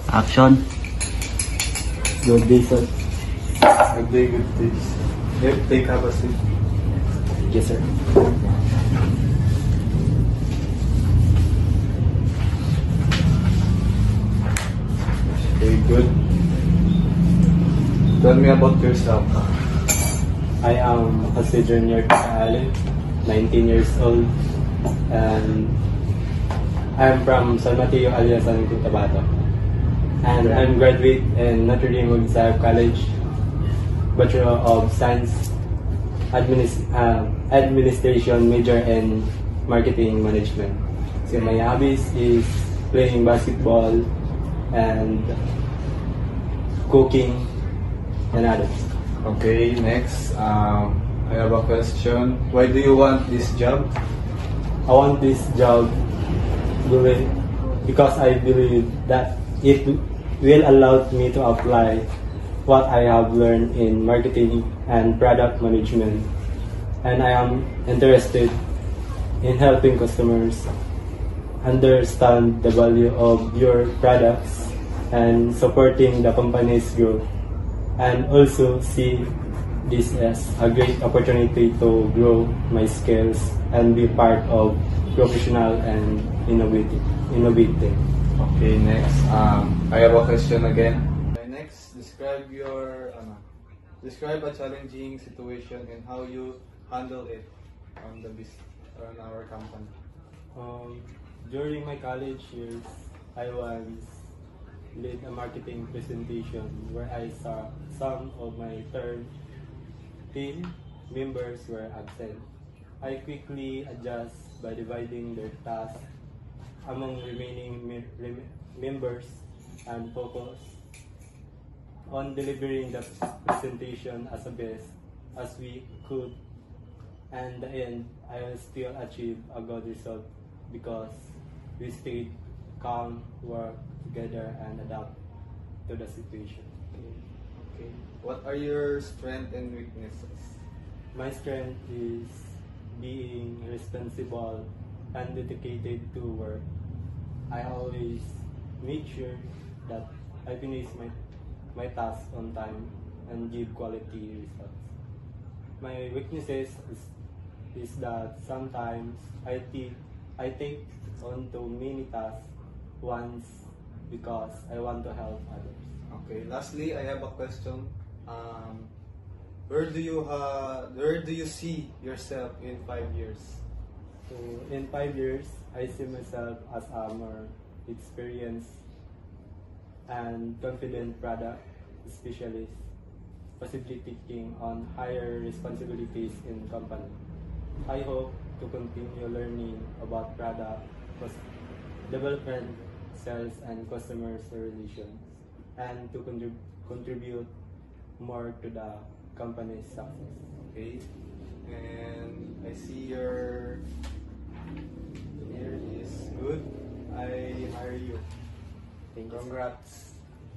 Action. Good day, sir. Good day, good days. Yep, have a seat. Yes, sir. Okay, good. Tell me about yourself. I am Jose Junior Allen, 19 years old, and I'm from San Mateo, Aliasan, Cotabato. And I'm graduate in Notre Dame Magsaysay College, Bachelor of Science, Administration major in Marketing Management. So my hobbies is playing basketball and cooking and others. Okay, next. I have a question. Why do you want this job? I want this job because I believe that it will allow me to apply what I have learned in marketing and product management. And I am interested in helping customers understand the value of your products and supporting the company's growth. And also see this as a great opportunity to grow my skills and be part of professional and innovative. Okay, next. I have a question again. Next, describe a challenging situation and how you handle it on the business or on our company. During my college years, I once led a marketing presentation where I saw some of my third team members were absent. I quickly adjust by dividing their tasks among remaining members and focus on delivering the presentation as best as we could. And in the end, I still achieved a good result because we stayed calm, worked together, and adapt to the situation. Okay. What are your strengths and weaknesses? My strength is being responsible and dedicated to work. I always make sure that I finish my tasks on time and give quality results. My weaknesses is that sometimes I take on too many tasks once because I want to help others. Okay. Lastly, I have a question. Where do you see yourself in 5 years? So in 5 years, I see myself as a more experienced and confident product specialist, possibly taking on higher responsibilities in company. I hope to continue learning about product development, sales, and customer relations, and to contribute more to the company's success. Okay. And I see your hair is good. I hire you. Thank you. Congrats.